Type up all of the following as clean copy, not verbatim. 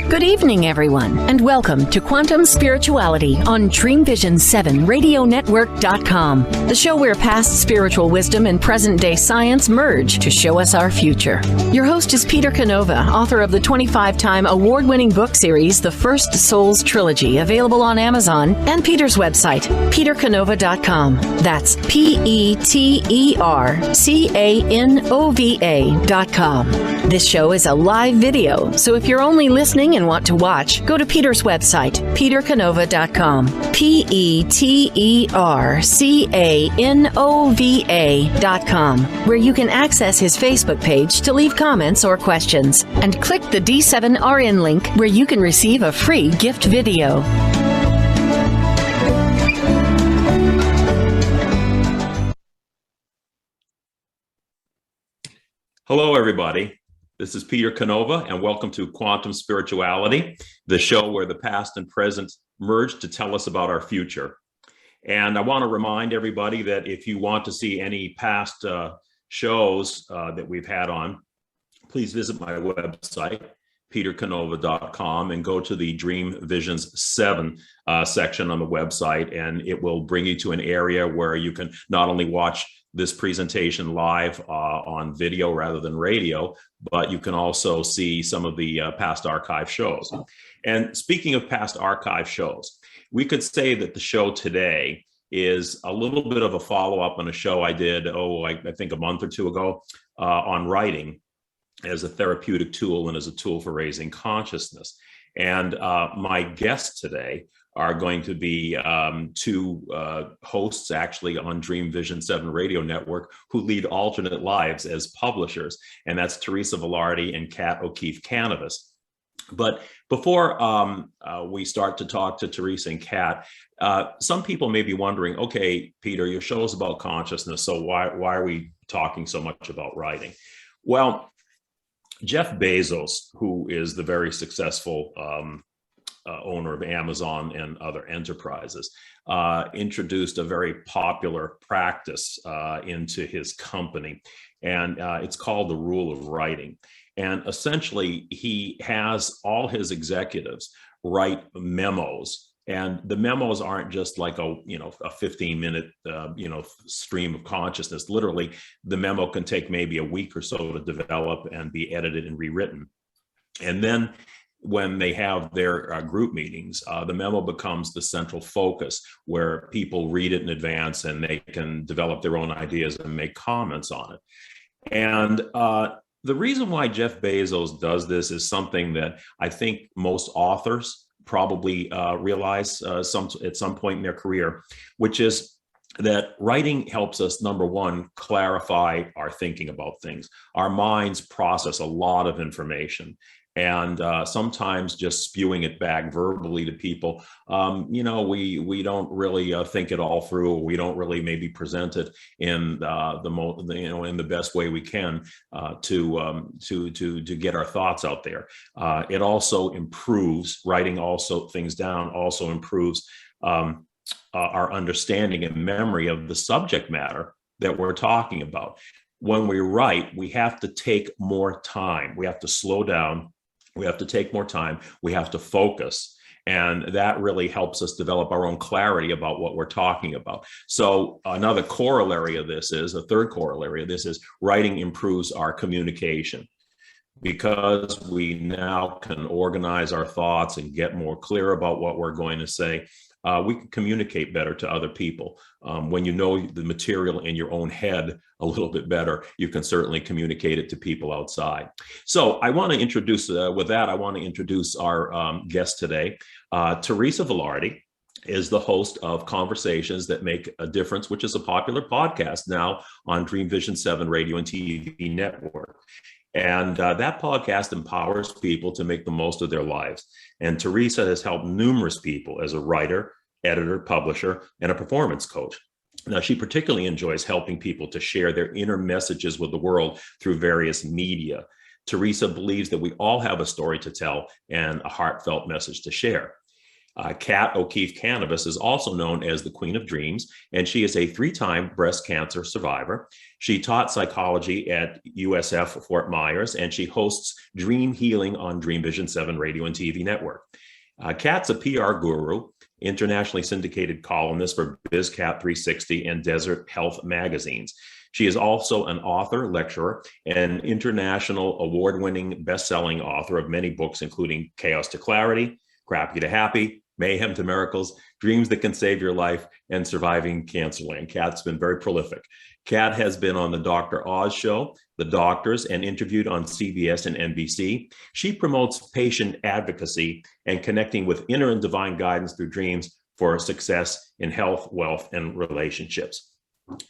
Good evening, everyone, and welcome to Quantum Spirituality on Dream Vision 7 RadioNetwork.com, the show where past spiritual wisdom and present-day science merge to show us our future. Your host is Peter Canova, author of the 25-time award-winning book series, The First Souls Trilogy, available on Amazon, and Peter's website, petercanova.com. That's PeterCanova.com. This show is a live video, so if you're only listening and want to watch, go to Peter's website, petercanova.com, PeterCanova.com, where you can access his Facebook page to leave comments or questions, and click the D7RN link where you can receive a free gift video. Hello, everybody. This is Peter Canova, and welcome to Quantum Spirituality, the show where the past and present merge to tell us about our future. And I want to remind everybody that if you want to see any past shows that we've had on, please visit my website, petercanova.com, and go to the Dream Visions 7 section on the website, and it will bring you to an area where you can not only watch this presentation live on video rather than radio, but you can also see some of the past archive shows. And speaking of past archive shows, we could say that the show today is a little bit of a follow-up on a show I did, I think a month or two ago, on writing as a therapeutic tool and as a tool for raising consciousness. And my guests today are going to be two hosts actually on Dream Vision 7 Radio Network who lead alternate lives as publishers, and that's Teresa Velardi and Kat O'Keefe Kanavos. But before we start to talk to Teresa and Kat, some people may be wondering, okay, Peter, your show is about consciousness, so why are we talking so much about writing? Well, Jeff Bezos, who is the very successful owner of Amazon and other enterprises, introduced a very popular practice into his company, and it's called the rule of writing. And essentially, he has all his executives write memos. And the memos aren't just like a 15-minute stream of consciousness. Literally, the memo can take maybe a week or so to develop and be edited and rewritten. And then when they have their group meetings, the memo becomes the central focus where people read it in advance and they can develop their own ideas and make comments on it. And the reason why Jeff Bezos does this is something that I think most authors probably realize at some point in their career, which is that writing helps us, number one, clarify our thinking about things. Our minds process a lot of information. And sometimes just spewing it back verbally to people, we don't really think it all through. Or we don't really maybe present it in in the best way we can to get our thoughts out there. It also improves writing. Also, things down also improves our understanding and memory of the subject matter that we're talking about. When we write, we have to take more time. We have to slow down. We have to take more time. We have to focus. And that really helps us develop our own clarity about what we're talking about. So another corollary of this is, a third corollary of this is, writing improves our communication. Because we now can organize our thoughts and get more clear about what we're going to say, we can communicate better to other people. When you know the material in your own head a little bit better, you can certainly communicate it to people outside. So I want to introduce, our guest today. Teresa Velardi is the host of Conversations That Make a Difference, which is a popular podcast now on Dream Vision 7 Radio and TV network. And that podcast empowers people to make the most of their lives. And Teresa has helped numerous people as a writer, editor, publisher, and a performance coach. Now, she particularly enjoys helping people to share their inner messages with the world through various media. Teresa believes that we all have a story to tell and a heartfelt message to share. Kat O'Keefe Kanavos is also known as the Queen of Dreams, and she is a 3-time breast cancer survivor. She taught psychology at USF Fort Myers, and she hosts Dream Healing on Dream Vision 7 radio and TV network. Kat's a PR guru, internationally syndicated columnist for BizCat 360 and Desert Health magazines. She is also an author, lecturer, and international award-winning best-selling author of many books, including Chaos to Clarity, Crappy to Happy, Mayhem to Miracles, Dreams That Can Save Your Life, and Surviving Cancerland. Kat's been very prolific. Kat has been on the Dr. Oz show, The Doctors, and interviewed on CBS and NBC. She promotes patient advocacy and connecting with inner and divine guidance through dreams for success in health, wealth, and relationships.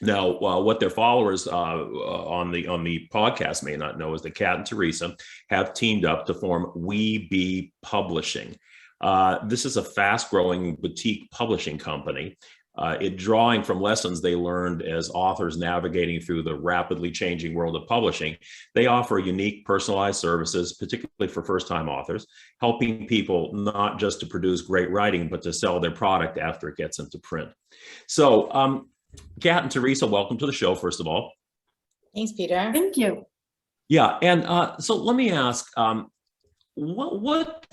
Now, what their followers on the podcast may not know is that Kat and Teresa have teamed up to form WeBe Publishing. This is a fast-growing boutique publishing company. It drawing from lessons they learned as authors navigating through the rapidly changing world of publishing. They offer unique personalized services, particularly for first-time authors, helping people not just to produce great writing, but to sell their product after it gets into print. So, Kat and Teresa, welcome to the show, first of all. Thanks, Peter. Thank you. Yeah, and so let me ask, what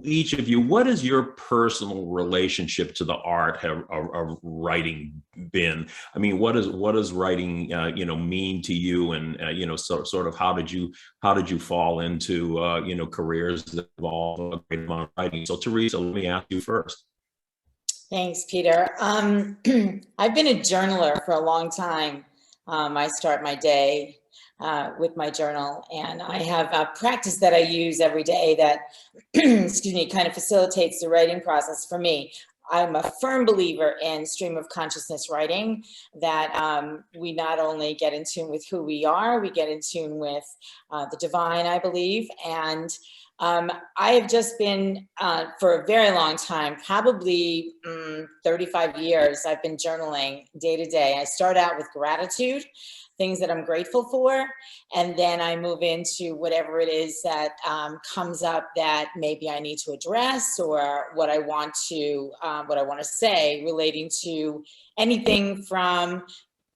each of you, what is your personal relationship to the art of writing been? I mean, what does writing mean to you, and sort of how did you fall into careers that involve a great amount of writing? So Teresa, let me ask you first. Thanks, Peter. I've been a journaler for a long time. I start my day with my journal, and I have a practice that I use every day that, kind of facilitates the writing process for me. I'm a firm believer in stream of consciousness writing, that we not only get in tune with who we are, we get in tune with the divine, I believe. And I have just been, for a very long time, probably 35 years, I've been journaling day to day. I start out with gratitude, things that I'm grateful for, and then I move into whatever it is that comes up that maybe I need to address, or what I want to say, relating to anything from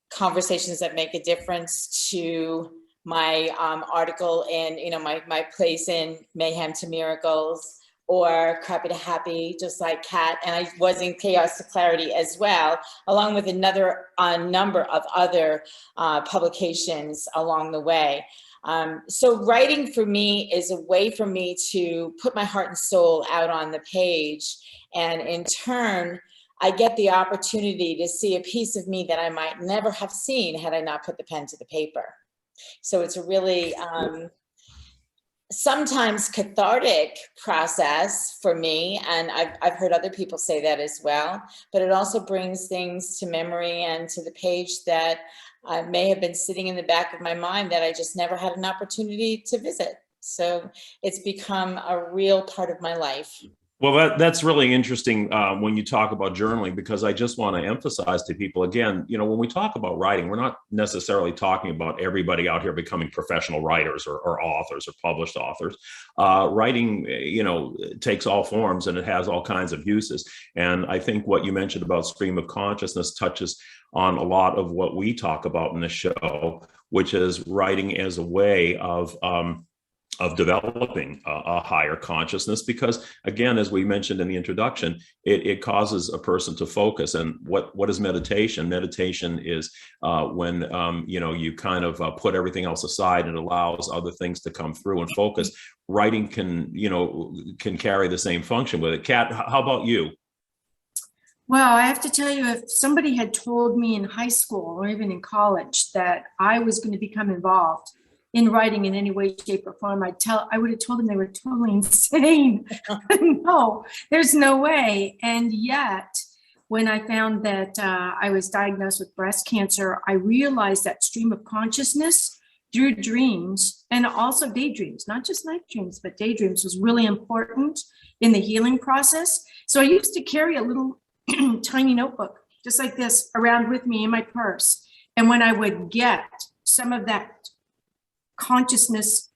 conversations that make a difference to my article in, my place in Mayhem to Miracles, or Crappy to Happy, just like Kat. And I was in Chaos to Clarity as well, along with another number of other publications along the way. So writing for me is a way for me to put my heart and soul out on the page. And in turn, I get the opportunity to see a piece of me that I might never have seen had I not put the pen to the paper. So it's a really sometimes cathartic process for me, and I've heard other people say that as well, but it also brings things to memory and to the page that may have been sitting in the back of my mind that I just never had an opportunity to visit. So it's become a real part of my life. Well, that's really interesting when you talk about journaling, because I just want to emphasize to people, again, when we talk about writing, we're not necessarily talking about everybody out here becoming professional writers or authors or published authors. Writing, takes all forms, and it has all kinds of uses. And I think what you mentioned about stream of consciousness touches on a lot of what we talk about in the show, which is writing as a way of developing a higher consciousness, because again, as we mentioned in the introduction, it causes a person to focus. And what is meditation? Meditation is when you kind of put everything else aside and allows other things to come through and focus. Writing can carry the same function with it. Kat, how about you? Well, I have to tell you, if somebody had told me in high school or even in college that I was going to become involved in writing in any way, shape, or form, I would have told them they were totally insane. No, there's no way. And yet, when I found that I was diagnosed with breast cancer, I realized that stream of consciousness through dreams, and also daydreams, not just night dreams, but daydreams, was really important in the healing process. So I used to carry a little tiny notebook, just like this, around with me in my purse. And when I would get some of that consciousness,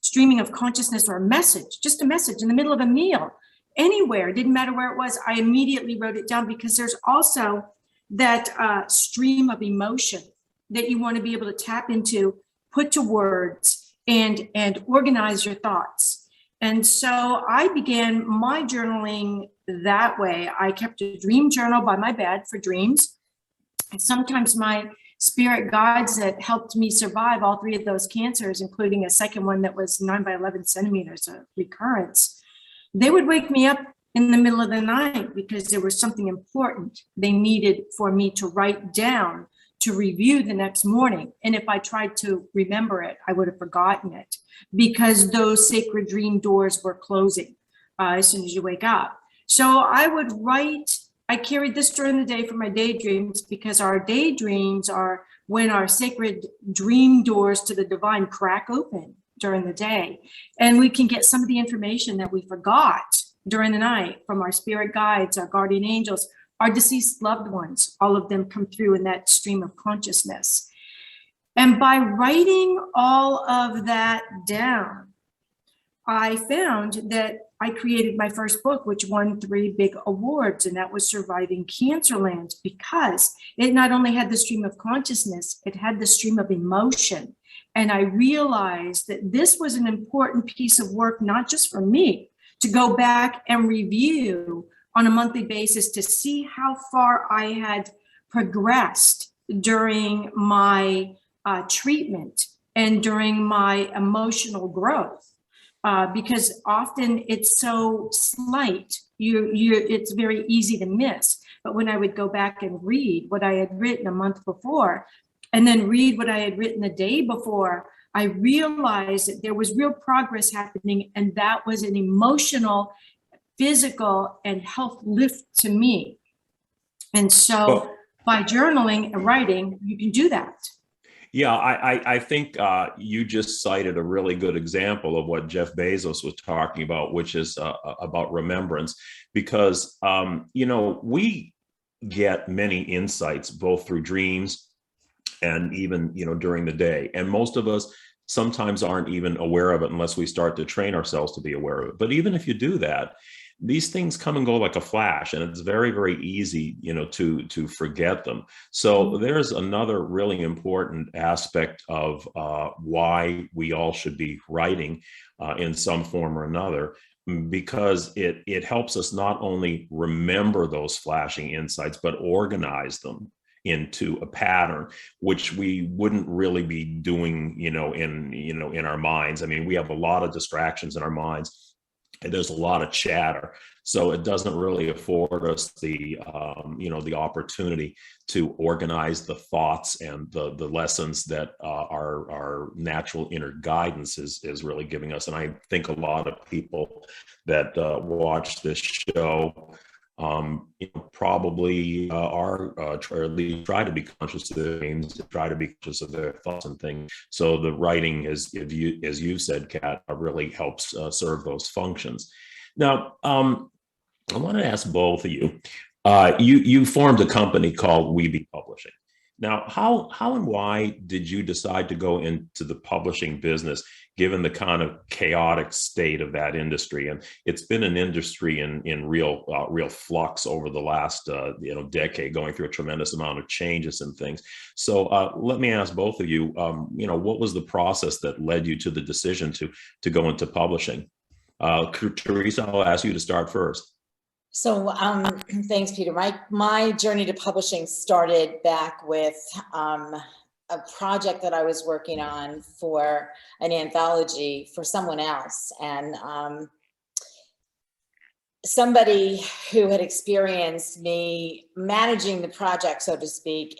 streaming of consciousness, or a message, just a message in the middle of a meal, anywhere, it didn't matter where it was, I immediately wrote it down, because there's also that stream of emotion that you want to be able to tap into, put to words, and organize your thoughts. And so I began my journaling that way. I kept a dream journal by my bed for dreams. And sometimes my spirit guides that helped me survive all 3 of those cancers, including a second one that was 9 by 11 centimeters of recurrence, they would wake me up in the middle of the night because there was something important they needed for me to write down to review the next morning. And if I tried to remember it, I would have forgotten it, because those sacred dream doors were closing as soon as you wake up. So I would write. I carried this during the day for my daydreams, because our daydreams are when our sacred dream doors to the divine crack open during the day. And we can get some of the information that we forgot during the night from our spirit guides, our guardian angels, our deceased loved ones. All of them come through in that stream of consciousness. And by writing all of that down, I found that I created my first book, which won 3 big awards, and that was Surviving Cancerland, because it not only had the stream of consciousness, it had the stream of emotion. And I realized that this was an important piece of work, not just for me, to go back and review on a monthly basis to see how far I had progressed during my treatment and during my emotional growth. Because often it's so slight, it's very easy to miss. But when I would go back and read what I had written a month before, and then read what I had written the day before, I realized that there was real progress happening, and that was an emotional, physical, and health lift to me. And so by journaling and writing, you can do that. Yeah, I think you just cited a really good example of what Jeff Bezos was talking about, which is about remembrance, because, we get many insights both through dreams and even, during the day. And most of us sometimes aren't even aware of it unless we start to train ourselves to be aware of it. But even if you do that, these things come and go like a flash, and it's very, very easy, to forget them. So there's another really important aspect of why we all should be writing in some form or another, because it helps us not only remember those flashing insights, but organize them into a pattern, which we wouldn't really be doing, in our minds. I mean, we have a lot of distractions in our minds. And there's a lot of chatter, so it doesn't really afford us the opportunity to organize the thoughts and the lessons that our natural inner guidance is really giving us. And I think a lot of people that watch this show probably are, or at least try to be conscious of their dreams, try to be conscious of their thoughts and things. So the writing, as you said, Kat, really helps serve those functions. Now, I want to ask both of you. You formed a company called WeBe Publishing. Now, how and why did you decide to go into the publishing business, given the kind of chaotic state of that industry? And it's been an industry in real flux over the last decade, going through a tremendous amount of changes and things. So let me ask both of you, what was the process that led you to the decision to go into publishing? Teresa, I'll ask you to start first. So thanks, Peter. My journey to publishing started back with a project that I was working on for an anthology for someone else. And somebody who had experienced me managing the project, so to speak,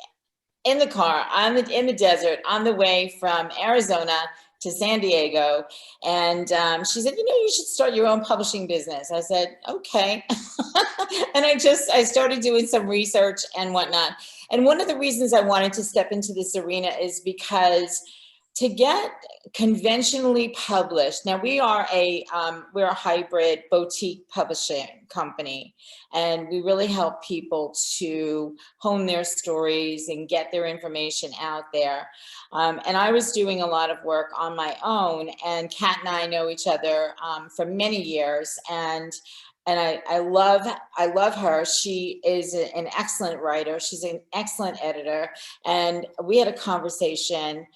in the car, in the desert, on the way from Arizona to San Diego. And she said, you should start your own publishing business. I said, okay. And I started doing some research and whatnot. And one of the reasons I wanted to step into this arena is because to get conventionally published, now we're a hybrid boutique publishing company, and we really help people to hone their stories and get their information out there. And I was doing a lot of work on my own, and Kat and I know each other for many years. And I love her. She is an excellent writer. She's an excellent editor. And we had a conversation,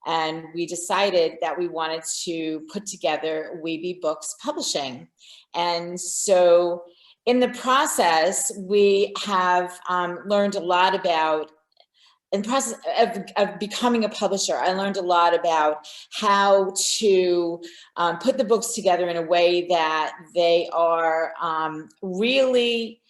and we decided that we wanted to put together WeBe Publishing. And so in the process, we have learned a lot about, in the process of becoming a publisher, I learned a lot about how to put the books together in a way that they are really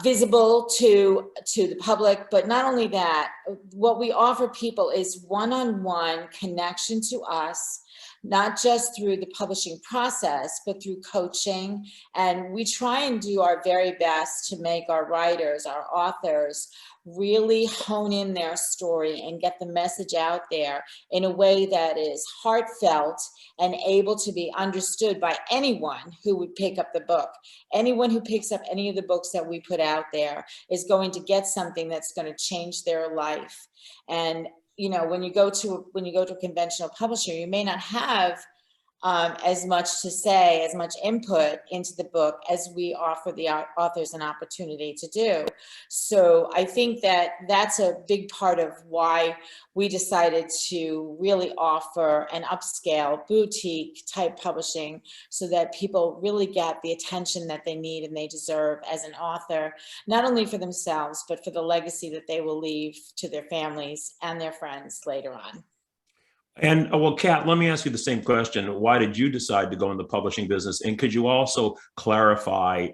visible to the public. But not only that, what we offer people is one-on-one connection to us, not just through the publishing process, but through coaching. And we try and do our very best to make our writers, our authors, really hone in their story and get the message out there in a way that is heartfelt and able to be understood by anyone who would pick up the book. Anyone who picks up any of the books that we put out there is going to get something that's going to change their life. And you know, when you go to a conventional publisher, you may not have as much to say, as much input into the book as we offer the authors an opportunity to do. So I think that that's a big part of why we decided to really offer an upscale boutique type publishing, so that people really get the attention that they need and they deserve as an author, not only for themselves, but for the legacy that they will leave to their families and their friends later on. And well, Kat, let me ask you the same question. Why did you decide to go in the publishing business? And could you also clarify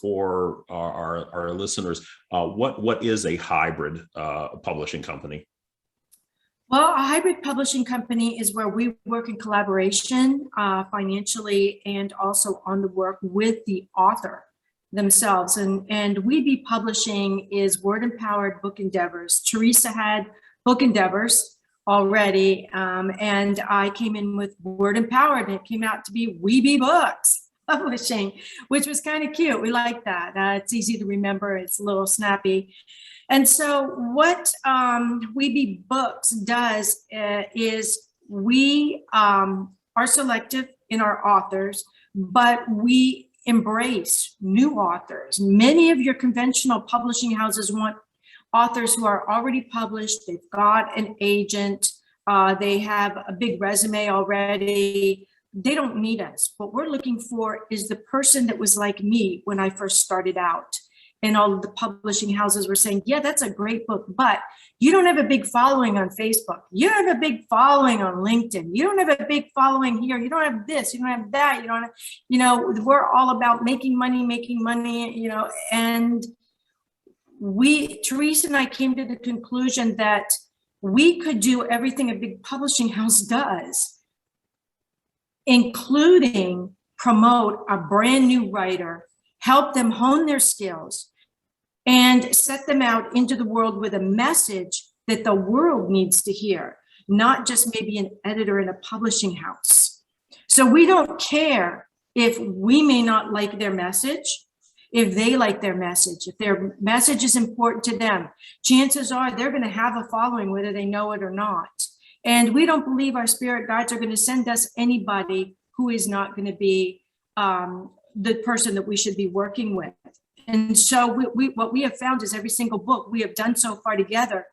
for our listeners, what is a hybrid publishing company? Well, a hybrid publishing company is where we work in collaboration financially and also on the work with the author themselves. And WeBe Publishing is word empowered book endeavors. Teresa had book endeavors already, and I came in with word empowered, and it came out to be WeBe Publishing, which was kind of cute. We like that. It's easy to remember. It's a little snappy. And so what WeBe Books does is we are selective in our authors, but we embrace new authors. Many of your conventional publishing houses want authors who are already published. They've got an agent. They have a big resume already. They don't need us. What we're looking for is the person that was like me when I first started out. And all of the publishing houses were saying, yeah, that's a great book, but you don't have a big following on Facebook. You don't have a big following on LinkedIn. You don't have a big following here. You don't have this, you don't have that. You don't have, we're all about making money, and Teresa and I came to the conclusion that we could do everything a big publishing house does, including promote a brand new writer, help them hone their skills, and set them out into the world with a message that the world needs to hear, not just maybe an editor in a publishing house. So we don't care if we may not like their message. If they like their message, if their message is important to them, chances are they're going to have a following, whether they know it or not. And we don't believe our spirit guides are going to send us anybody who is not going to be the person that we should be working with. And so what we have found is every single book we have done so far together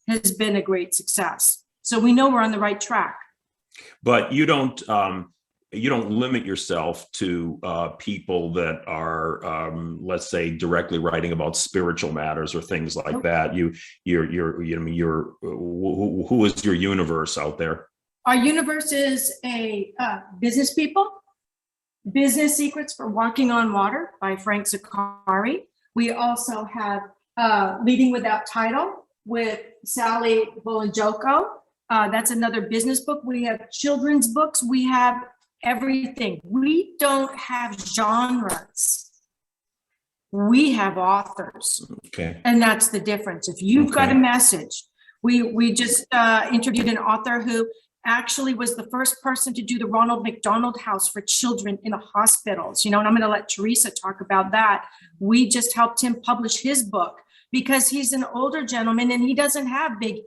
has been a great success. So we know we're on the right track. But you don't limit yourself to people that are, let's say, directly writing about spiritual matters or things like that. Who is your universe out there? Our universe is business people. Business Secrets for Walking on Water by Frank Zakari. We also have Leading Without Title with Sally Bolanjoko. That's another business book. We have children's books. We have everything. We don't have genres. We have authors. Okay. And that's the difference. If you've got a message, we just interviewed an author who actually was the first person to do the Ronald McDonald House for children in the hospitals, and I'm going to let Teresa talk about that. We just helped him publish his book because he's an older gentleman and he doesn't have big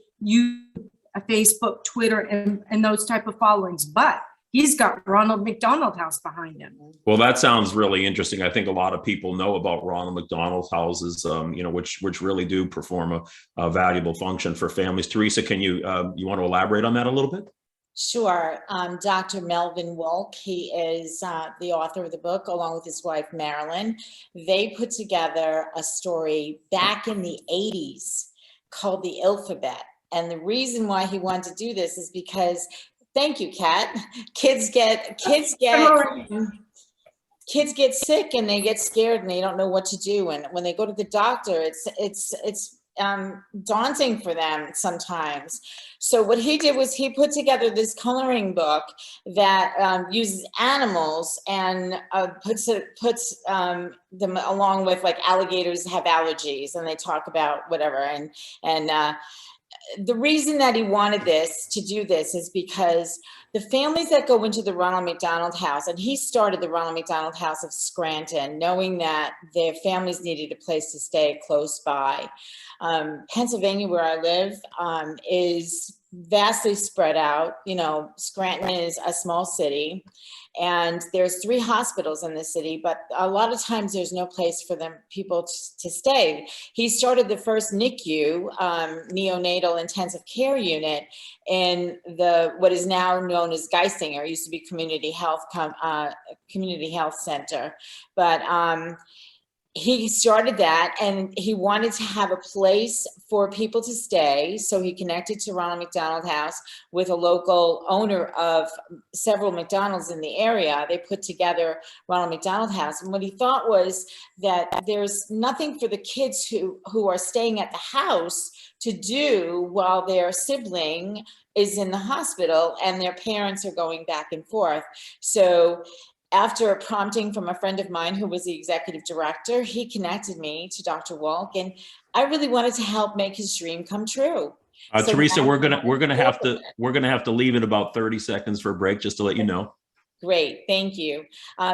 Facebook, Twitter, and those type of followings, but he's got Ronald McDonald House behind him. Well, that sounds really interesting. I think a lot of people know about Ronald McDonald houses, which really do perform a valuable function for families. Teresa, can you want to elaborate on that a little bit? Sure. Dr. Melvin Wolk, he is the author of the book, along with his wife, Marilyn. They put together a story back in the 80s called The Alphabet. And the reason why he wanted to do this is because, thank you, Kat, kids get sick and they get scared and they don't know what to do. And when they go to the doctor, it's daunting for them sometimes. So what he did was he put together this coloring book that uses animals and puts them along with, like, alligators have allergies, and they talk about whatever. And the reason that he wanted to do this is because the families that go into the Ronald McDonald House, and he started the Ronald McDonald House of Scranton, knowing that their families needed a place to stay close by. Pennsylvania, where I live, is vastly spread out. Scranton is a small city, and there's 3 hospitals in the city, but a lot of times there's no place for people to stay. He started the first NICU, neonatal intensive care unit, in what is now known as Geisinger. It used to be Community Health Center, but he started that, and he wanted to have a place for people to stay. So he connected to Ronald McDonald House with a local owner of several McDonald's in the area. They put together Ronald McDonald House. And what he thought was that there's nothing for the kids who are staying at the house to do while their sibling is in the hospital and their parents are going back and forth. So after a prompting from a friend of mine who was the executive director, he connected me to Dr. Wolk, and I really wanted to help make his dream come true. So Teresa, we're gonna have to leave in about 30 seconds for a break, just to let you know. Great, thank you.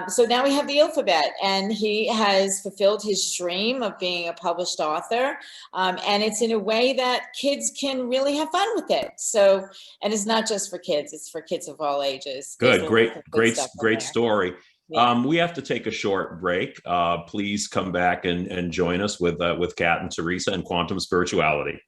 So now we have the alphabet, and he has fulfilled his dream of being a published author, and it's in a way that kids can really have fun with it. So, and it's not just for kids; it's for kids of all ages. Good, great story. Yeah. We have to take a short break. Please come back and join us with Kat and Teresa and Quantum Spirituality.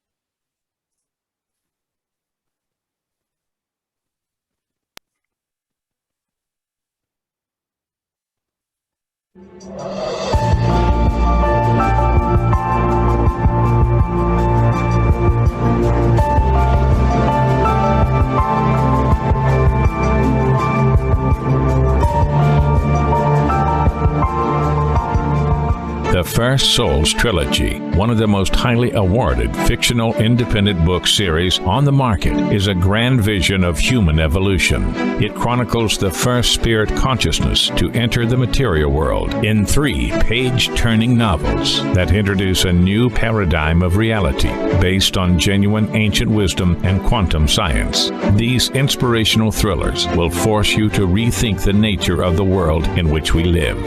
The First Souls Trilogy, one of the most highly awarded fictional independent book series on the market, is a grand vision of human evolution. It chronicles the first spirit consciousness to enter the material world in 3 page-turning novels that introduce a new paradigm of reality based on genuine ancient wisdom and quantum science. These inspirational thrillers will force you to rethink the nature of the world in which we live.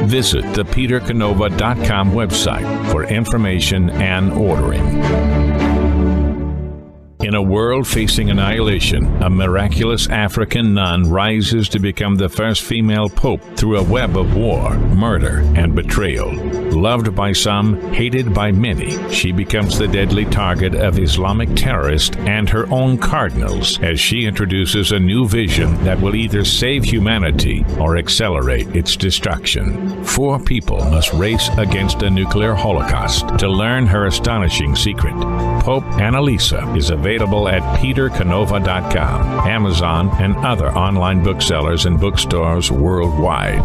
Visit thepetercanova.com website for information and ordering. In a world facing annihilation, a miraculous African nun rises to become the first female pope through a web of war, murder, and betrayal. Loved by some, hated by many, she becomes the deadly target of Islamic terrorists and her own cardinals as she introduces a new vision that will either save humanity or accelerate its destruction. 4 people must race against a nuclear holocaust to learn her astonishing secret. Pope Annalisa is available at petercanova.com, Amazon, and other online booksellers and bookstores worldwide.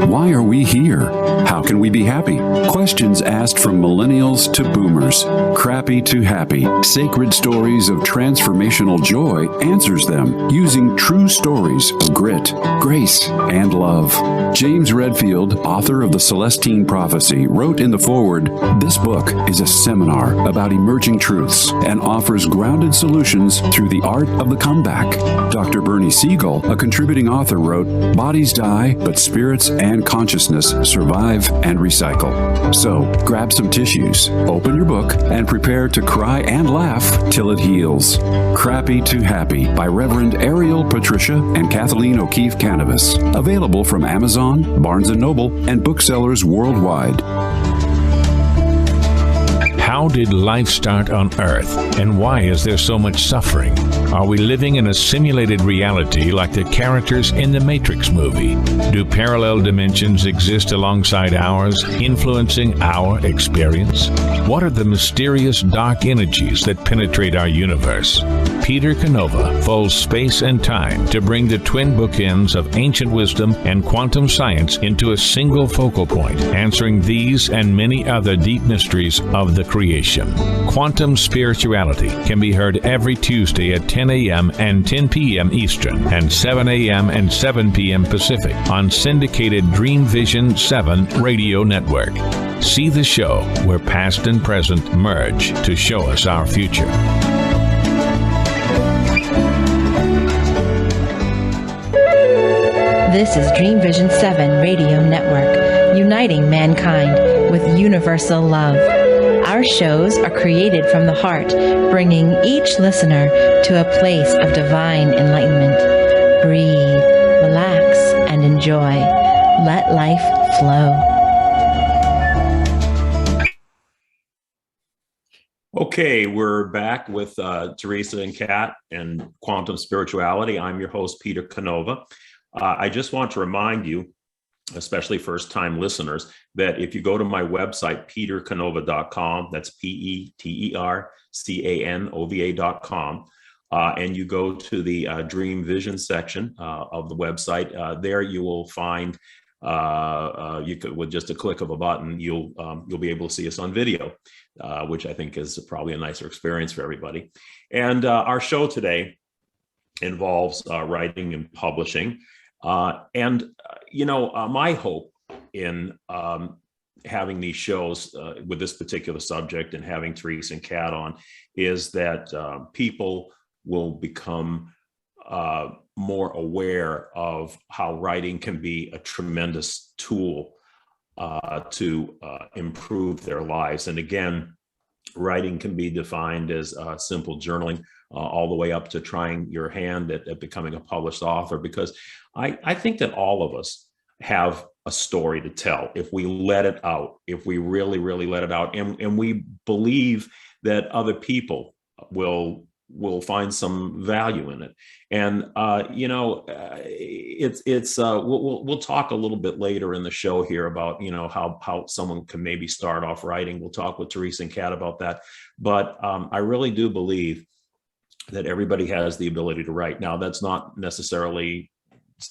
Why are we here? How can we be happy? Questions asked from millennials to boomers. Crappy to happy. Sacred Stories of Transformational Joy answers them using true stories of grit, grace, and love. James Redfield, author of The Celestine Prophecy, wrote in the foreword, "This book is a seminar about emerging truths and offers grounded solutions through the art of the comeback." Dr. Bernie Siegel, a contributing author, wrote, "Bodies die, but spirits and consciousness survive and recycle." So, grab some tissues, open your book, and prepare to cry and laugh till it heals. Crappy to Happy by Reverend Ariel Patricia and Kathleen O'Keefe Kanavos. Available from Amazon, Barnes & Noble, and booksellers worldwide. How did life start on Earth, and why is there so much suffering? Are we living in a simulated reality like the characters in the Matrix movie? Do parallel dimensions exist alongside ours, influencing our experience? What are the mysterious dark energies that penetrate our universe? Peter Canova folds space and time to bring the twin bookends of ancient wisdom and quantum science into a single focal point, answering these and many other deep mysteries of the creation. Quantum Spirituality can be heard every Tuesday at 10 a.m. and 10 p.m. Eastern and 7 a.m. and 7 p.m. Pacific on syndicated Dream Vision 7 radio network. See the show where past and present merge to show us our future. This is Dream Vision 7 Radio Network, uniting mankind with universal love. Our shows are created from the heart, bringing each listener to a place of divine enlightenment. Breathe, relax, and enjoy. Let life flow. Okay, we're back with Teresa and Kat and Quantum Spirituality. I'm your host, Peter Canova. I just want to remind you, especially first-time listeners, that if you go to my website, petercanova.com, that's petercanova.com, and you go to the Dream Vision section of the website, there you will find, you could, with just a click of a button, you'll be able to see us on video, which I think is probably a nicer experience for everybody. And our show today involves writing and publishing. My hope in having these shows with this particular subject and having Teresa and Kat on is that people will become more aware of how writing can be a tremendous tool to improve their lives. And again, writing can be defined as simple journaling, all the way up to trying your hand at becoming a published author, because I think that all of us have a story to tell if we let it out, if we really, really let it out, and we believe that other people will find some value in it. And we'll talk a little bit later in the show here about how someone can maybe start off writing. We'll talk with Teresa and Kat about that. But I really do believe that everybody has the ability to write. Now, that's not necessarily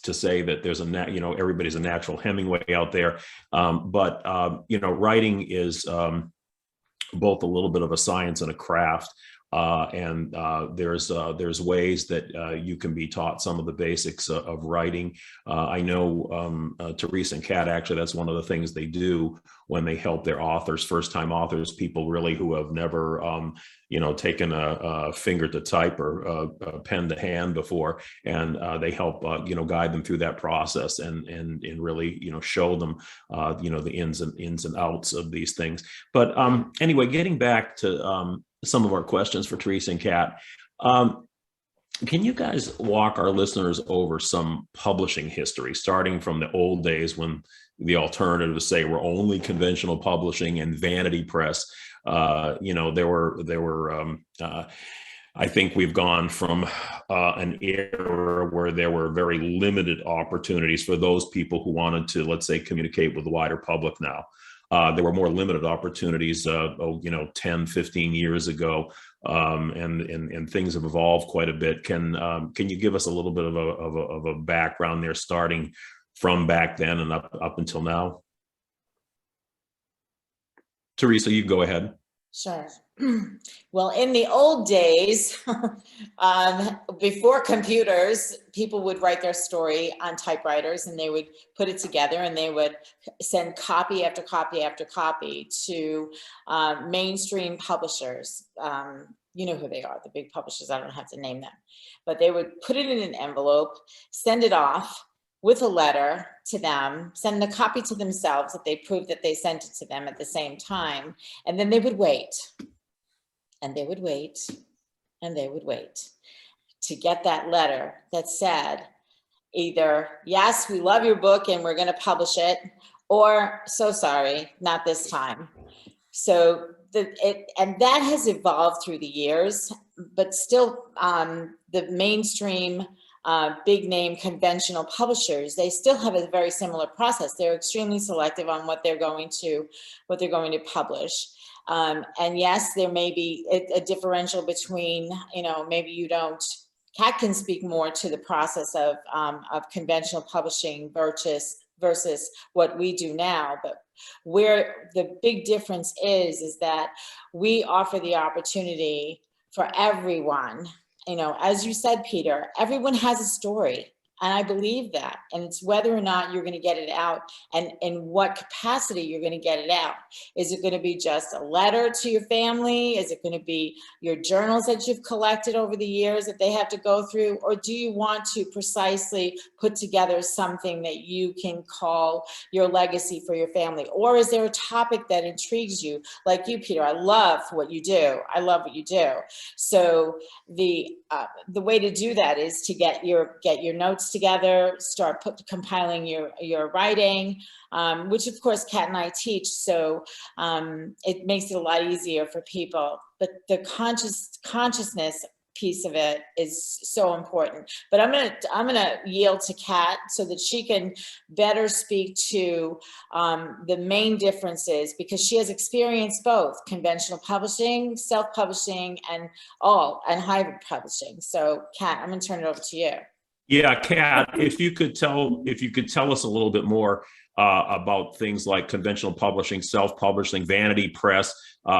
to say that there's everybody's a natural Hemingway out there, but writing is both a little bit of a science and a craft. And there's ways that you can be taught some of the basics of writing. I know Teresa and Kat, actually, that's one of the things they do when they help their authors, first-time authors, people really who have never, taken a finger to type or a pen to hand before, and they help, guide them through that process and really, show them, the ins and outs of these things. But anyway, getting back to some of our questions for Teresa and Kat. Can you guys walk our listeners over some publishing history, starting from the old days when the alternative, say, were only conventional publishing and vanity press? I think we've gone from an era where there were very limited opportunities for those people who wanted to, let's say, communicate with the wider public now. There were more limited opportunities, 10, 15 years ago, and things have evolved quite a bit. Can you give us a little bit of a background there, starting from back then and up until now? Teresa, you go ahead. Sure. Well, in the old days, before computers, people would write their story on typewriters and they would put it together and they would send copy after copy after copy to mainstream publishers. You know who they are, the big publishers. I don't have to name them, but they would put it in an envelope, send it off with a letter to them, send a copy to themselves that they proved that they sent it to them at the same time. And then they would wait, and they would wait, and they would wait to get that letter that said either, yes, we love your book and we're going to publish it, or so sorry, not this time. So and that has evolved through the years, but still the mainstream big name conventional publishers, they still have a very similar process. They're extremely selective on what they're going to publish. And yes, there may be a differential between, maybe you don't, Kat can speak more to the process of conventional publishing versus what we do now. But where the big difference is that we offer the opportunity for everyone. As you said, Peter, everyone has a story. And I believe that. And it's whether or not you're going to get it out and in what capacity you're going to get it out. Is it going to be just a letter to your family? Is it going to be your journals that you've collected over the years that they have to go through? Or do you want to precisely put together something that you can call your legacy for your family? Or is there a topic that intrigues you? Like you, Peter, I love what you do. So the way to do that is to get your notes together, start compiling your writing, which of course Kat and I teach. So it makes it a lot easier for people. But the consciousness piece of it is so important. But I'm gonna yield to Kat so that she can better speak to the main differences, because she has experienced both conventional publishing, self-publishing, and hybrid publishing. So Kat, I'm gonna turn it over to you. Yeah, Kat, if you could tell us a little bit more about things like conventional publishing, self-publishing, vanity press,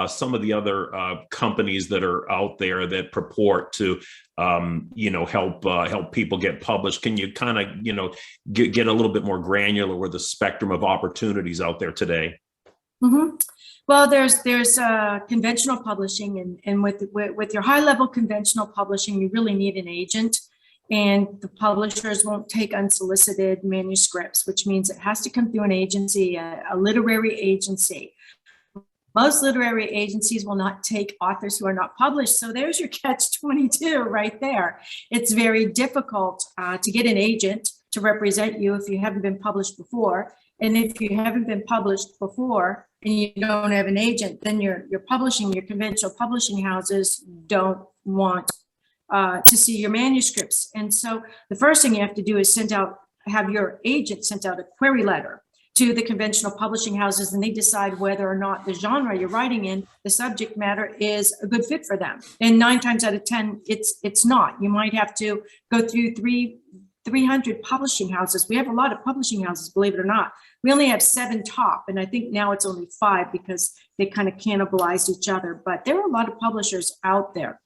some of the other companies that are out there that purport to, help people get published. Can you kind of, get a little bit more granular with the spectrum of opportunities out there today? Mm-hmm. Well, there's conventional publishing, and with your high-level conventional publishing, you really need an agent. And the publishers won't take unsolicited manuscripts, which means it has to come through an agency, a literary agency. Most literary agencies will not take authors who are not published. So there's your catch-22 right there. It's very difficult to get an agent to represent you if you haven't been published before. And if you haven't been published before and you don't have an agent, then your conventional publishing houses don't want to see your manuscripts. And so the first thing you have to do is have your agent send out a query letter to the conventional publishing houses, and they decide whether or not the genre you're writing in, the subject matter, is a good fit for them. And 9 times out of 10, it's not. You might have to go through 300 publishing houses. We have a lot of publishing houses, believe it or not. We only have 7 top, and I think now it's only 5 because they kind of cannibalized each other. But there are a lot of publishers out there.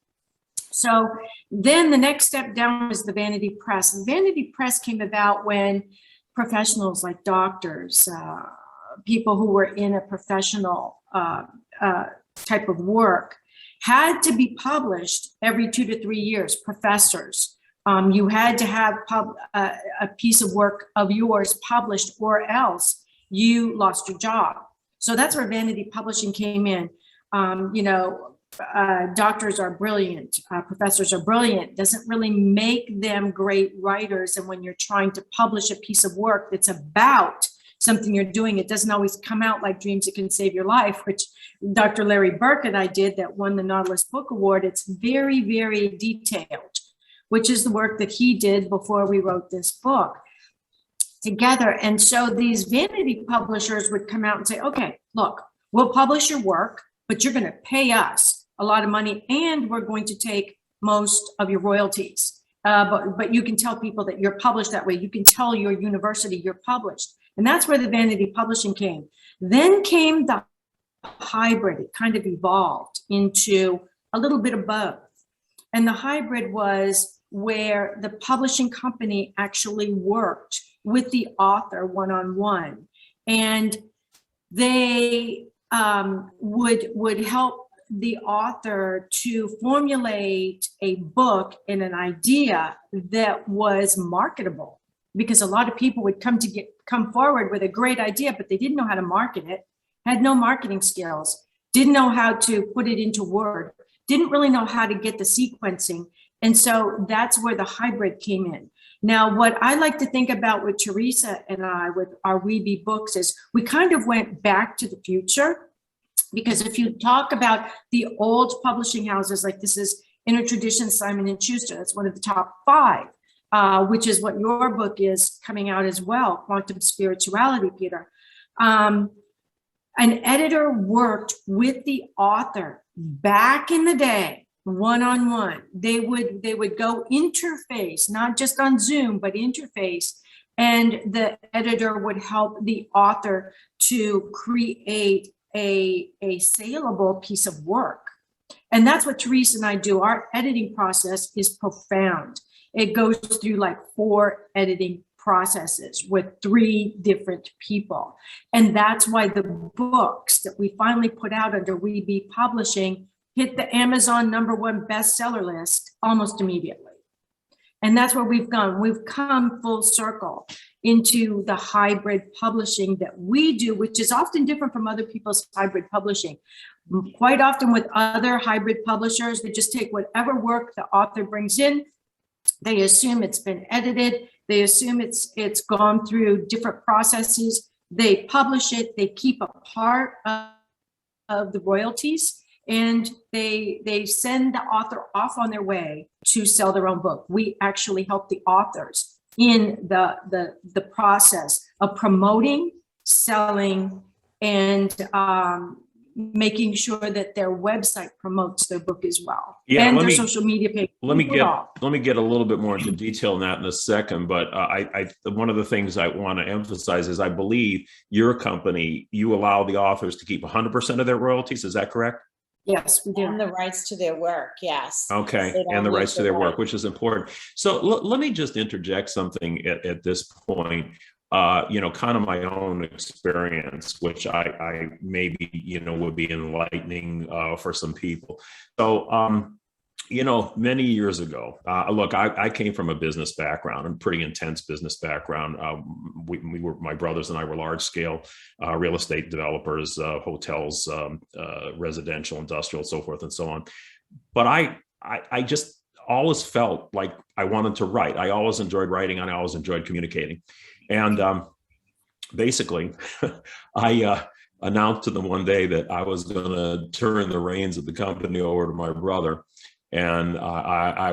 So then the next step down is the vanity press. And vanity press came about when professionals like doctors, people who were in a professional type of work, had to be published every 2 to 3 years. Professors, you had to have a piece of work of yours published, or else you lost your job. So that's where vanity publishing came in. Doctors are brilliant, professors are brilliant, doesn't really make them great writers. And when you're trying to publish a piece of work that's about something you're doing, it doesn't always come out like Dreams That Can Save Your Life, which Dr. Larry Burke and I did, that won the Nautilus Book Award. It's very, very detailed, which is the work that he did before we wrote this book together. And so these vanity publishers would come out and say, okay, look, we'll publish your work, but you're going to pay us a lot of money, and we're going to take most of your royalties. But you can tell people that you're published that way. You can tell your university you're published. And that's where the vanity publishing came. Then came the hybrid. It kind of evolved into a little bit of both. And the hybrid was where the publishing company actually worked with the author one-on-one. And they would help the author to formulate a book and an idea that was marketable, because a lot of people would come forward with a great idea, but they didn't know how to market it, had no marketing skills, didn't know how to put it into Word, didn't really know how to get the sequencing. And so that's where the hybrid came in. Now, what I like to think about with Teresa and I, with our WeBe books, is we kind of went back to the future. Because if you talk about the old publishing houses, like this is Inner Tradition, Simon & Schuster, that's one of the top 5, which is what your book is coming out as well, Quantum Spirituality, Peter. An editor worked with the author back in the day, one-on-one. They would go interface, not just on Zoom, but interface. And the editor would help the author to create a saleable piece of work. And that's what Teresa and I do. Our editing process is profound. It goes through like 4 editing processes with 3 different people. And that's why the books that we finally put out under WeBe Publishing hit the Amazon #1 bestseller list almost immediately. And that's where we've gone. We've come full circle into the hybrid publishing that we do, which is often different from other people's hybrid publishing. Quite often with other hybrid publishers, they just take whatever work the author brings in, they assume it's been edited, they assume it's gone through different processes, they publish it, they keep a part of the royalties, and they send the author off on their way to sell their own book. We actually help the authors in the process of promoting, selling, and making sure that their website promotes their book as well. Yeah, and their social media page. Let me get a little bit more into detail on that in a second. But one of the things I want to emphasize is I believe your company, you allow the authors to keep 100% of their royalties. Is that correct? Yes, we do. And the rights to their work, yes. Okay, and the rights to their work, which is important. So let me just interject something at this point. Kind of my own experience, which I maybe, would be enlightening for some people. So, many years ago, look, I came from a business background, a pretty intense business background. My brothers and I were large scale real estate developers, hotels, residential, industrial, so forth and so on. But I just always felt like I wanted to write. I always enjoyed writing and I always enjoyed communicating. And basically, I announced to them one day that I was going to turn the reins of the company over to my brother. And I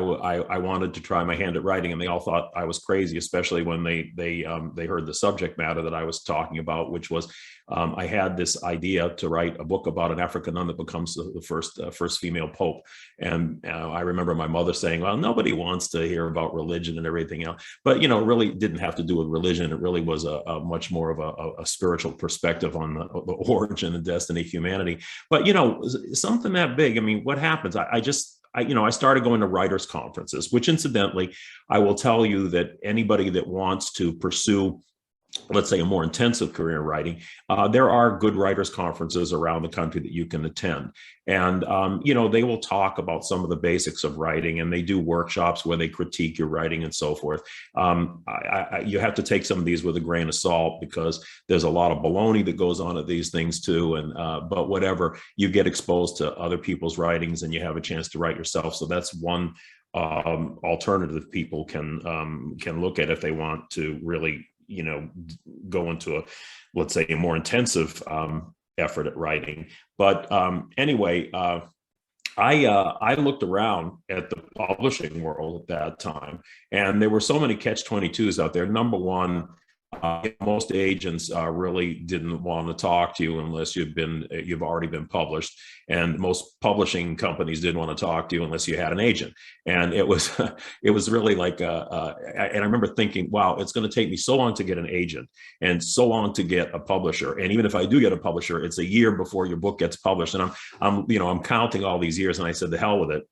wanted to try my hand at writing, and they all thought I was crazy, especially when they heard the subject matter that I was talking about, which was I had this idea to write a book about an African nun that becomes the first female pope. And I remember my mother saying, "Well, nobody wants to hear about religion and everything else," but it really didn't have to do with religion. It really was a much more of a spiritual perspective on the origin and destiny of humanity. But something that big. I mean, what happens? I started going to writers' conferences, which incidentally, I will tell you that anybody that wants to pursue, let's say, a more intensive career in writing, there are good writers' conferences around the country that you can attend. And, they will talk about some of the basics of writing, and they do workshops where they critique your writing and so forth. You have to take some of these with a grain of salt, because there's a lot of baloney that goes on at these things too. And but whatever, you get exposed to other people's writings and you have a chance to write yourself. So that's one alternative people can look at if they want to really go into let's say a more intensive effort at writing. But anyway, I looked around at the publishing world at that time, and there were so many catch-22s out there. Number one, Most agents really didn't want to talk to you unless you've already been published, and most publishing companies didn't want to talk to you unless you had an agent. And it was really like, and I remember thinking, wow, it's going to take me so long to get an agent and so long to get a publisher. And even if I do get a publisher, it's a year before your book gets published. And I'm counting all these years, and I said, the hell with it.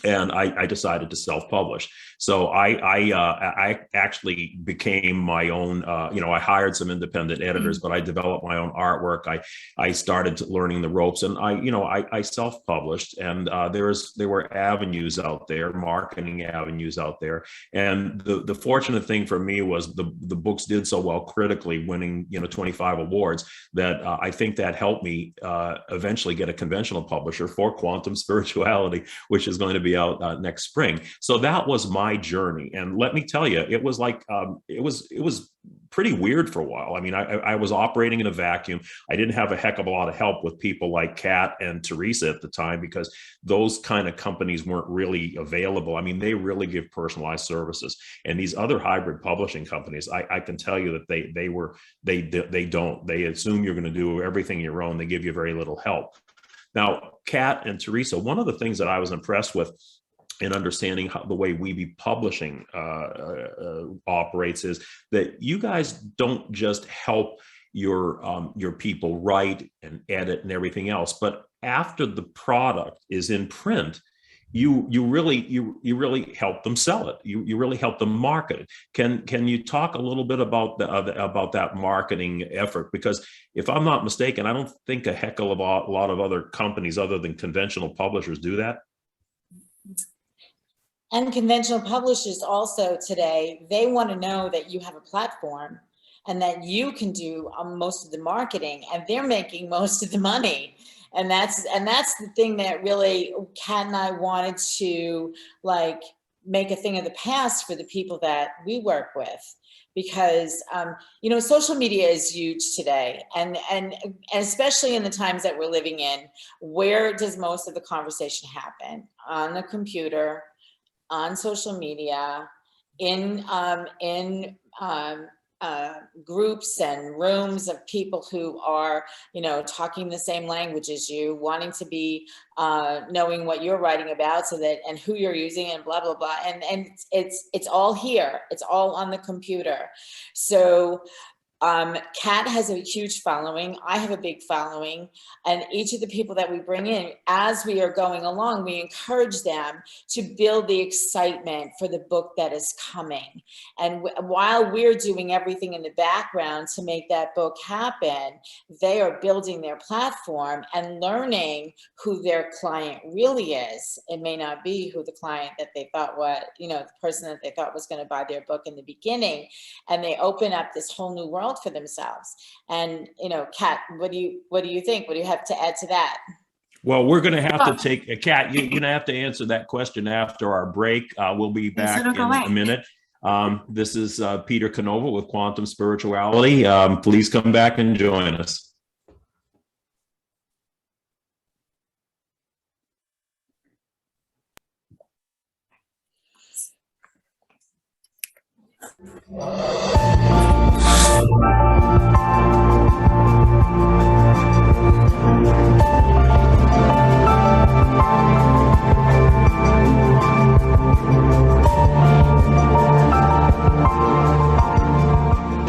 And I decided to self-publish. So I actually became my own, I hired some independent editors, but I developed my own artwork. I started learning the ropes, and I self-published, and there were avenues out there, marketing avenues out there. And the fortunate thing for me was the books did so well critically, winning, 25 awards, that I think that helped me eventually get a conventional publisher for Quantum Spirituality, which is going to be out next spring. So that was my journey, and let me tell you, it was like it was pretty weird for a while. I mean, I was operating in a vacuum. I didn't have a heck of a lot of help with people like Kat and Teresa at the time, because those kind of companies weren't really available. I mean, they really give personalized services, and these other hybrid publishing companies, I can tell you that they don't. They assume you're going to do everything your own. They give you very little help. Now, Kat and Teresa, one of the things that I was impressed with in understanding the way WeBe Publishing operates is that you guys don't just help your people write and edit and everything else, but after the product is in print, you really help them sell it. You really help them market it. Can you talk a little bit about that marketing effort? Because if I'm not mistaken, I don't think a heck of a lot of other companies other than conventional publishers do that. And conventional publishers also today, they want to know that you have a platform and that you can do most of the marketing, and they're making most of the money. And that's the thing that really Kat and I wanted to make a thing of the past for the people that we work with, because social media is huge today, and especially in the times that we're living in, where does most of the conversation happen? On the computer, on social media, in groups and rooms of people who are, talking the same language as you, wanting to be knowing what you're writing about, so that, and who you're using, and blah, blah, blah. And it's all here. It's all on the computer. So Kat has a huge following. I have a big following, and each of the people that we bring in, as we are going along, we encourage them to build the excitement for the book that is coming. And while we're doing everything in the background to make that book happen, they are building their platform and learning who their client really is. It may not be who the client that they thought was, the person that they thought was going to buy their book in the beginning, and they open up this whole new world for themselves. And Kat, what do you think? What do you have to add to that? Well, we're going to have to take Kat. You're going to have to answer that question after our break. We'll be back in a minute. This is Peter Canova with Quantum Spirituality. Please come back and join us.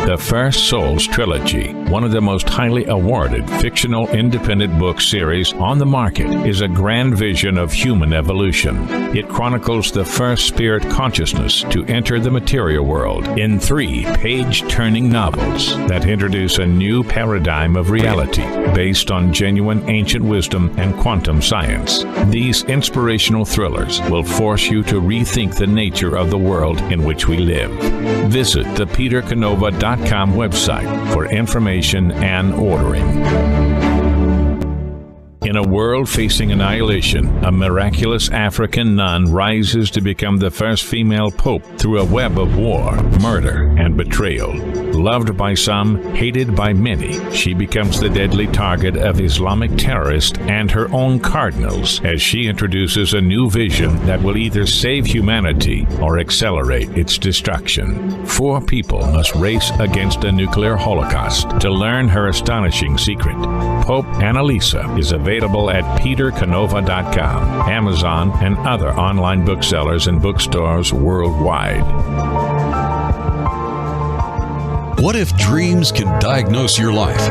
The First Souls Trilogy, one of the most highly awarded fictional independent book series on the market, is a grand vision of human evolution. It chronicles the first spirit consciousness to enter the material world in 3 page-turning novels that introduce a new paradigm of reality based on genuine ancient wisdom and quantum science. These inspirational thrillers will force you to rethink the nature of the world in which we live. Visit thepetercanova.com website for information and ordering. In a world facing annihilation, a miraculous African nun rises to become the first female pope through a web of war, murder, and betrayal. Loved by some, hated by many, she becomes the deadly target of Islamic terrorists and her own cardinals as she introduces a new vision that will either save humanity or accelerate its destruction. 4 people must race against a nuclear holocaust to learn her astonishing secret. Pope Annalisa is available at petercanova.com, Amazon, and other online booksellers and bookstores worldwide. What if dreams can diagnose your life?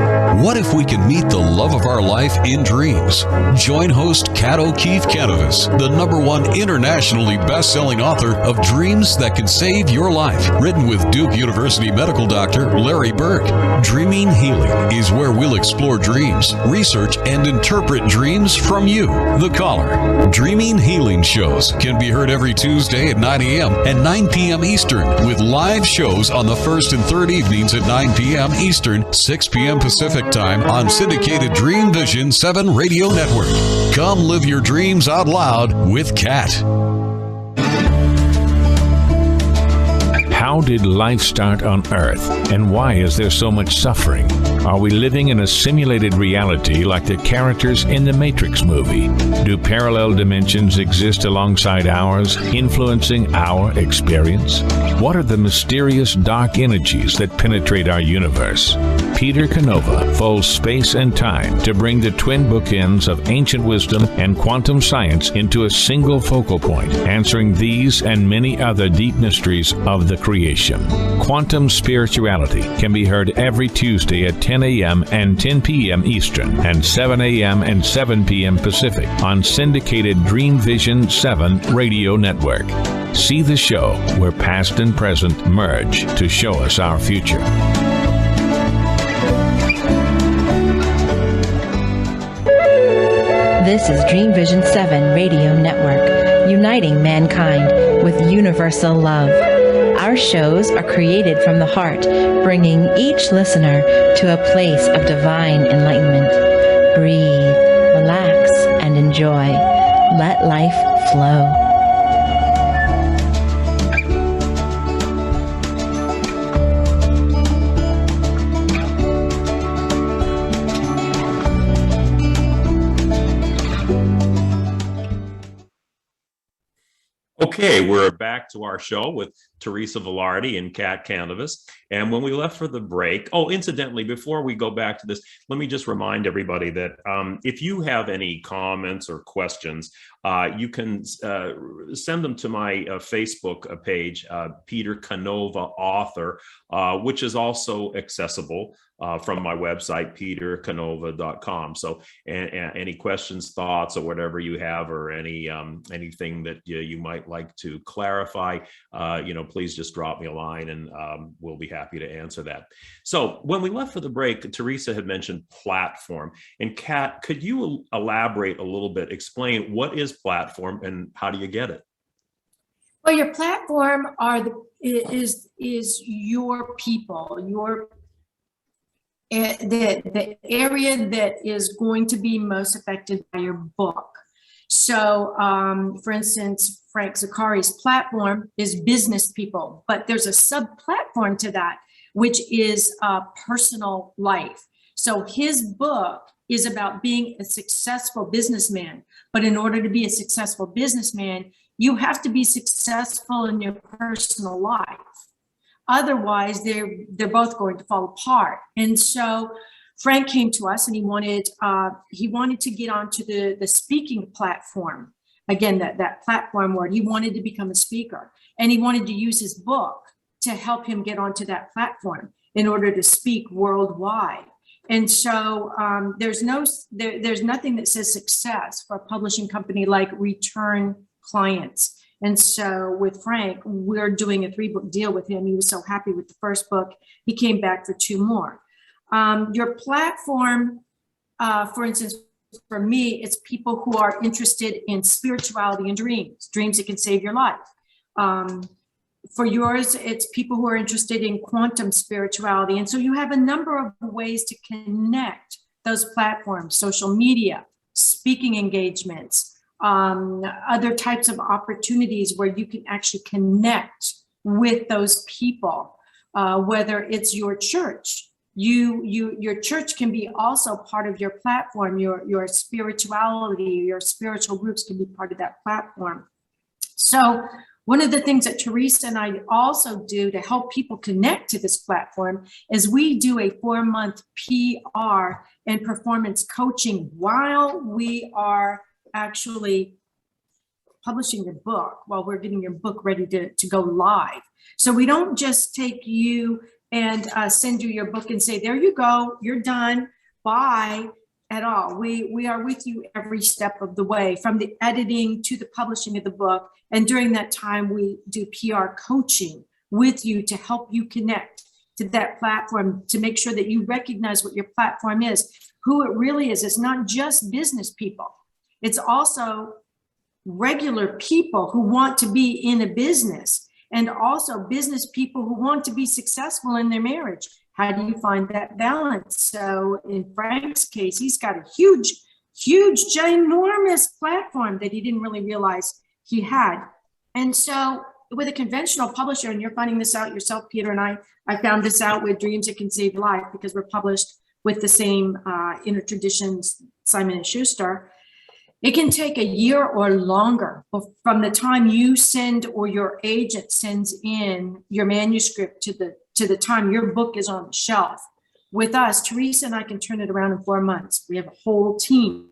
What if we can meet the love of our life in dreams? Join host Kat O'Keefe Kanavos, the #1 internationally best-selling author of Dreams That Can Save Your Life, written with Duke University medical doctor Larry Burke. Dreaming Healing is where we'll explore dreams, research, and interpret dreams from you, the caller. Dreaming Healing shows can be heard every Tuesday at 9 a.m. and 9 p.m. Eastern, with live shows on the first and third evening at 9 p.m. Eastern, 6 p.m. Pacific Time on syndicated Dream Vision 7 Radio Network. Come live your dreams out loud with Kat. How did life start on Earth, and why is there so much suffering? Are we living in a simulated reality like the characters in the Matrix movie? Do parallel dimensions exist alongside ours, influencing our experience? What are the mysterious dark energies that penetrate our universe? Peter Canova folds space and time to bring the twin bookends of ancient wisdom and quantum science into a single focal point, answering these and many other deep mysteries of the creation. Quantum Spirituality can be heard every Tuesday at 10 a.m. and 10 p.m. Eastern and 7 a.m. and 7 p.m. Pacific on syndicated Dream Vision 7 Radio Network. See the show where past and present merge to show us our future. This is Dream Vision 7 Radio Network, uniting mankind with universal love. Our shows are created from the heart, bringing each listener to a place of divine enlightenment. Breathe, relax, and enjoy. Let life flow. Okay, we're back to our show with Teresa Velardi and Kat Kanavos. And when we left for the break, incidentally, before we go back to this, let me just remind everybody that if you have any comments or questions, you can send them to my Facebook page, Peter Canova Author, which is also accessible from my website, petercanova.com. So any questions, thoughts, or whatever you have, or anything that you might like to clarify, please just drop me a line and we'll be happy to answer that. So when we left for the break, Teresa had mentioned platform. And Kat, could you elaborate a little bit, explain what is platform and how do you get it? Well, your platform is your people, the area that is going to be most affected by your book. So, for instance, Frank Zakari's platform is business people, but there's a sub-platform to that, which is personal life. So his book is about being a successful businessman. But in order to be a successful businessman, you have to be successful in your personal life. Otherwise, they're both going to fall apart. And so Frank came to us and he wanted to get onto the speaking platform. Again, that platform word. He wanted to become a speaker, and he wanted to use his book to help him get onto that platform in order to speak worldwide. And so there's nothing that says success for a publishing company like return clients. And so with Frank, we're doing a 3-book deal with him. He was so happy with the first book, he came back for 2 more. Your platform, for instance, for me, it's people who are interested in spirituality and dreams that can save your life. For yours, it's people who are interested in quantum spirituality. And so you have a number of ways to connect those platforms: social media, speaking engagements, other types of opportunities where you can actually connect with those people, whether it's your church. Your church can be also part of your platform. Your spirituality, your spiritual groups can be part of that platform. So one of the things that Teresa and I also do to help people connect to this platform is we do a 4-month PR and performance coaching while we are actually publishing your book, while we're getting your book ready to go live. So we don't just take you and send you your book and say, there you go, you're done, bye, at all. We are with you every step of the way, from the editing to the publishing of the book. And during that time, we do PR coaching with you to help you connect to that platform, to make sure that you recognize what your platform is, who it really is. It's not just business people. It's also regular people who want to be in a business, and also business people who want to be successful in their marriage. How do you find that balance? So in Frank's case, he's got a huge, ginormous platform that he didn't really realize he had. And so with a conventional publisher, and you're finding this out yourself, Peter, and I found this out with Dreams That Can Save Life, because we're published with the same Inner Traditions, Simon & Schuster. It can take a year or longer from the time you send, or your agent sends in your manuscript, to the time your book is on the shelf. With us, Teresa and I can turn it around in 4 months. We have a whole team.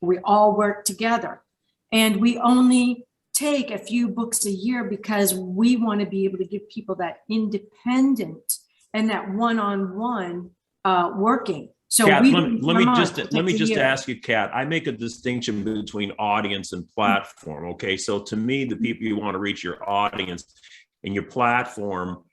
We all work together, and we only take a few books a year because we want to be able to give people that independent and that one-on-one working. So Kat, let me just ask you, Kat, I make a distinction between audience and platform. Okay. So to me, the people you want to reach, your audience, and your platform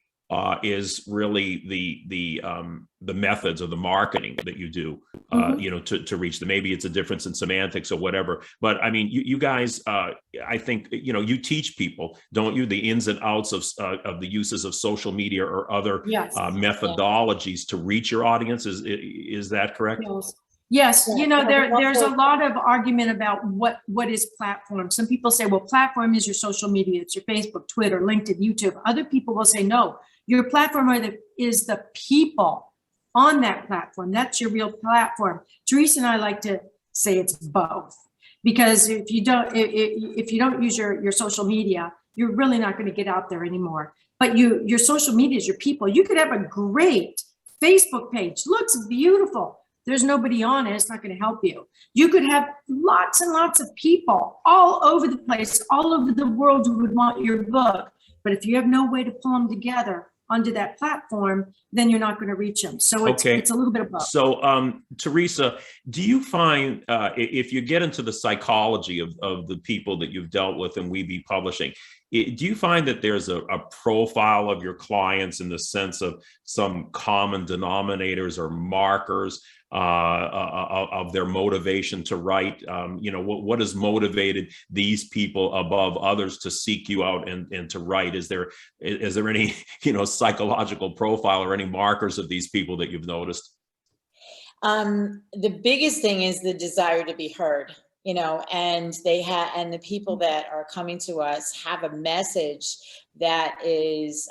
is really the methods of the marketing that you do, to reach them. Maybe it's a difference in semantics or whatever, but I mean, you guys, I think, you teach people, don't you, the ins and outs of the uses of social media or other methodologies to reach your audience. Is that correct? Yes. There's a lot of argument about what is platform. Some people say, well, platform is your social media. It's your Facebook, Twitter, LinkedIn, YouTube. Other people will say, no, your platform is the people on that platform. That's your real platform. Teresa and I like to say it's both, because if you don't use your social media, you're really not going to get out there anymore. But your social media is your people. You could have a great Facebook page, looks beautiful. There's nobody on it. It's not going to help you. You could have lots and lots of people all over the place, all over the world, who would want your book. But if you have no way to pull them together onto that platform, then you're not going to reach them. So it's a little bit of both. So, Teresa, do you find, if you get into the psychology of the people that you've dealt with in WeBe Publishing, do you find that there's a profile of your clients in the sense of some common denominators or markers of their motivation to write? What has motivated these people above others to seek you out and to write? Is there any psychological profile or any markers of these people that you've noticed? The biggest thing is the desire to be heard. And the people that are coming to us have a message that is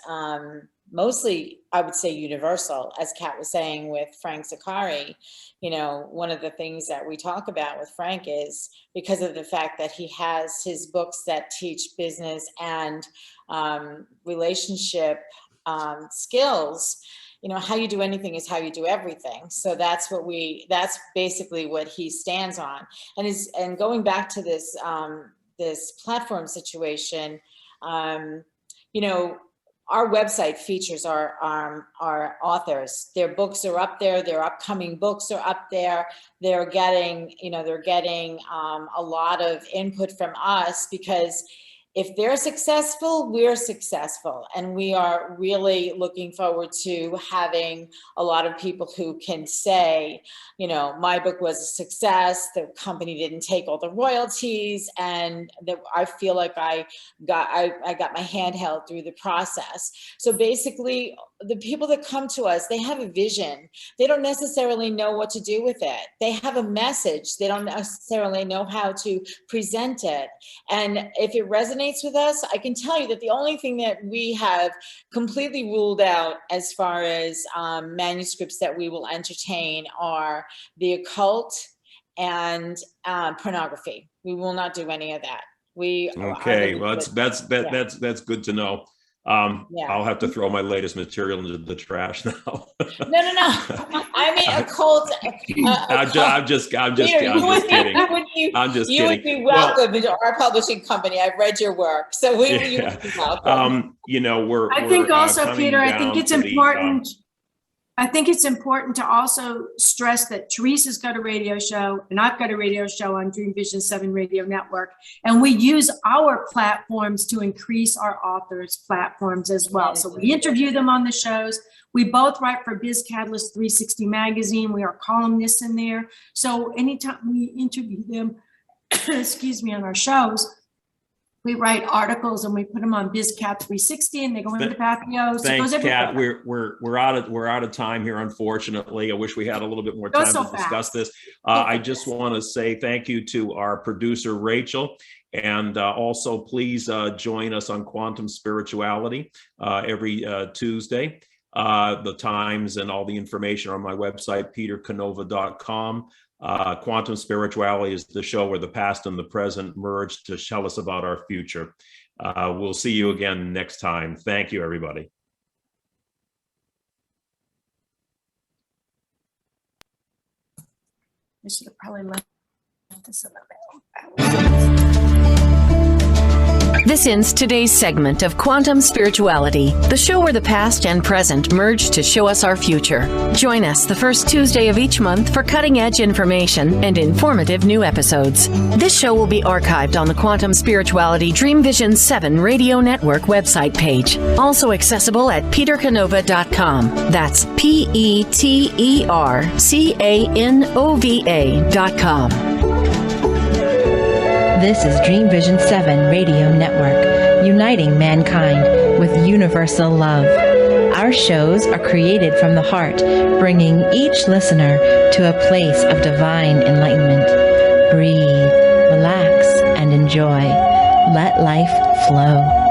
mostly, I would say, universal, as Kat was saying with Frank Zakari. One of the things that we talk about with Frank is, because of the fact that he has his books that teach business and relationship skills, how you do anything is how you do everything. So that's basically what he stands on. And going back to this, this platform situation, our website features our authors. Their books are up there. Their upcoming books are up there. They're getting a lot of input from us, because if they're successful, we're successful. And we are really looking forward to having a lot of people who can say, my book was a success, the company didn't take all the royalties, and that I feel like I got my hand held through the process. So basically, the people that come to us, they have a vision. They don't necessarily know what to do with it. They have a message. They don't necessarily know how to present it. And if it resonates with us, I can tell you that the only thing that we have completely ruled out as far as manuscripts that we will entertain are the occult and pornography. We will not do any of that. Okay, well, that's good to know. I'll have to throw my latest material into the trash now. No. I mean, occult. I'm just kidding. You would be welcome into our publishing company. I've read your work, so you would be welcome. I think also, Peter, I think it's important. I think it's important to also stress that Teresa's got a radio show and I've got a radio show on Dream Vision 7 Radio Network. And we use our platforms to increase our authors' platforms as well. So we interview them on the shows. We both write for Biz Catalyst 360 magazine. We are columnists in there. So anytime we interview them, on our shows, we write articles and we put them on BizCat 360 and they go into the Pathio. Thanks, Kat. We're out of time here, unfortunately. I wish we had a little bit more time to discuss this. I just want to say thank you to our producer, Rachel. And also, please join us on Quantum Spirituality every Tuesday. The times and all the information are on my website, petercanova.com. Quantum Spirituality is the show where the past and the present merge to tell us about our future. We'll see you again next time. Thank you, everybody. I should have probably left this in the mail. This ends today's segment of Quantum Spirituality, the show where the past and present merge to show us our future. Join us the first Tuesday of each month for cutting-edge information and informative new episodes. This show will be archived on the Quantum Spirituality Dream Vision 7 Radio Network website page, also accessible at petercanova.com. That's petercanova.com. This is Dream Vision 7 Radio Network, uniting mankind with universal love. Our shows are created from the heart, bringing each listener to a place of divine enlightenment. Breathe, relax, and enjoy. Let life flow.